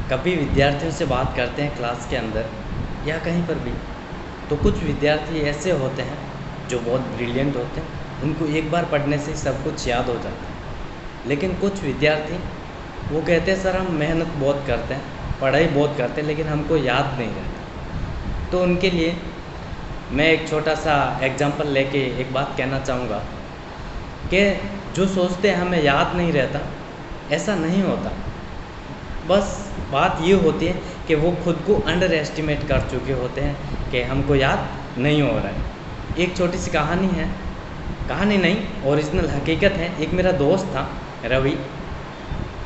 कभी विद्यार्थियों से बात करते हैं क्लास के अंदर या कहीं पर भी, तो कुछ विद्यार्थी ऐसे होते हैं जो बहुत ब्रिलियंट होते हैं, उनको एक बार पढ़ने से ही सब कुछ याद हो जाता है। लेकिन कुछ विद्यार्थी वो कहते हैं सर हम मेहनत बहुत करते हैं, पढ़ाई बहुत करते हैं, लेकिन हमको याद नहीं रहता। तो उनके लिए मैं एक छोटा सा एग्जांपल लेके एक बात कहना चाहूँगा कि जो सोचते हैं हमें याद नहीं रहता, ऐसा नहीं होता। बस बात ये होती है कि वो खुद को अंडर एस्टिमेट कर चुके होते हैं कि हमको याद नहीं हो रहा है। एक छोटी सी कहानी है, कहानी नहीं ओरिजिनल हकीकत है। एक मेरा दोस्त था रवि,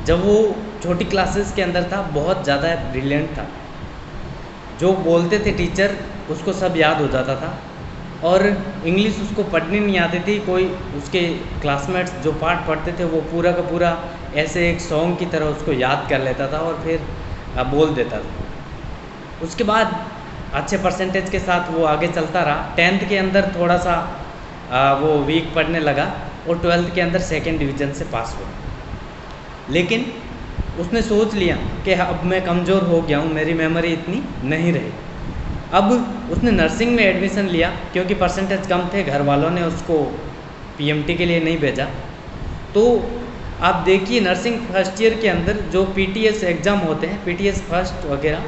जब वो छोटी क्लासेस के अंदर था बहुत ज़्यादा ब्रिलियंट था। जो बोलते थे टीचर उसको सब याद हो जाता था, और इंग्लिश उसको पढ़नी नहीं आती थी। कोई उसके क्लासमेट्स जो पाठ पढ़ते थे वो पूरा का पूरा ऐसे एक सॉन्ग की तरह उसको याद कर लेता था और फिर बोल देता था। उसके बाद अच्छे परसेंटेज के साथ वो आगे चलता रहा। 10th के अंदर थोड़ा सा वो वीक पढ़ने लगा और 12th के अंदर 2nd डिवीज़न से पास हुआ। लेकिन उसने सोच लिया कि अब मैं कमज़ोर हो गया हूँ, मेरी मेमोरी इतनी नहीं रही। अब उसने नर्सिंग में एडमिशन लिया क्योंकि परसेंटेज कम थे, घर वालों ने उसको पीएमटी के लिए नहीं भेजा। तो आप देखिए नर्सिंग फर्स्ट ईयर के अंदर जो पीटीएस एग्ज़ाम होते हैं, पीटीएस फर्स्ट वगैरह,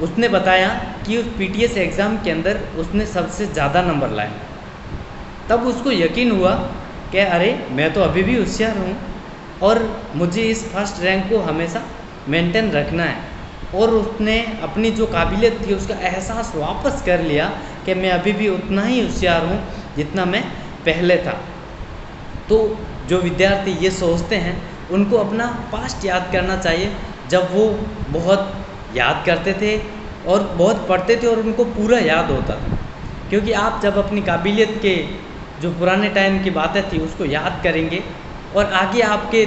उसने बताया कि उस पीटीएस एग्ज़ाम के अंदर उसने सबसे ज़्यादा नंबर लाए। तब उसको यकीन हुआ कि अरे मैं तो अभी भी होशियार हूँ और मुझे इस फर्स्ट रैंक को हमेशा मेंटेन रखना है। और उसने अपनी जो काबिलियत थी उसका एहसास वापस कर लिया कि मैं अभी भी उतना ही होशियार हूँ जितना मैं पहले था। तो जो विद्यार्थी ये सोचते हैं उनको अपना पास्ट याद करना चाहिए, जब वो बहुत याद करते थे और बहुत पढ़ते थे और उनको पूरा याद होता था। क्योंकि आप जब अपनी काबिलियत के जो पुराने टाइम की बातें थी उसको याद करेंगे और आगे आपके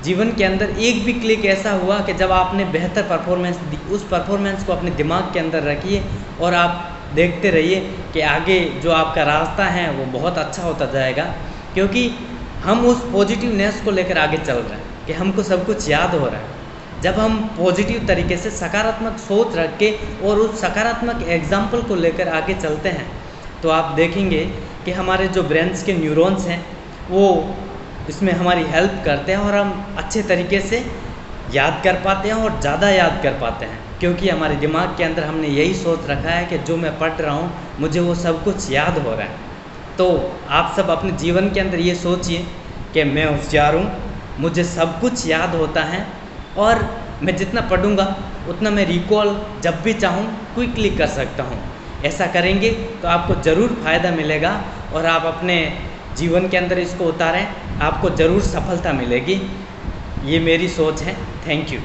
जीवन के अंदर एक भी क्लिक ऐसा हुआ कि जब आपने बेहतर परफॉर्मेंस दी, उस परफॉर्मेंस को अपने दिमाग के अंदर रखिए और आप देखते रहिए कि आगे जो आपका रास्ता है वो बहुत अच्छा होता जाएगा। क्योंकि हम उस पॉजिटिवनेस को लेकर आगे चल रहे हैं कि हमको सब कुछ याद हो रहा है। जब हम पॉजिटिव तरीके से सकारात्मक सोच रख के और उस सकारात्मक एग्जाम्पल को लेकर आगे चलते हैं तो आप देखेंगे कि हमारे जो ब्रेन्स के न्यूरॉन्स हैं वो इसमें हमारी हेल्प करते हैं और हम अच्छे तरीके से याद कर पाते हैं और ज़्यादा याद कर पाते हैं। क्योंकि हमारे दिमाग के अंदर हमने यही सोच रखा है कि जो मैं पढ़ रहा हूँ मुझे वो सब कुछ याद हो रहा है। तो आप सब अपने जीवन के अंदर ये सोचिए कि मैं होशियार हूँ, मुझे सब कुछ याद होता है और मैं जितना पढ़ूँगा उतना मैं रिकॉल जब भी चाहूँ क्विकली कर सकता हूँ। ऐसा करेंगे तो आपको ज़रूर फ़ायदा मिलेगा और आप अपने जीवन के अंदर इसको उतारें, आपको ज़रूर सफलता मिलेगी। ये मेरी सोच है। Thank you.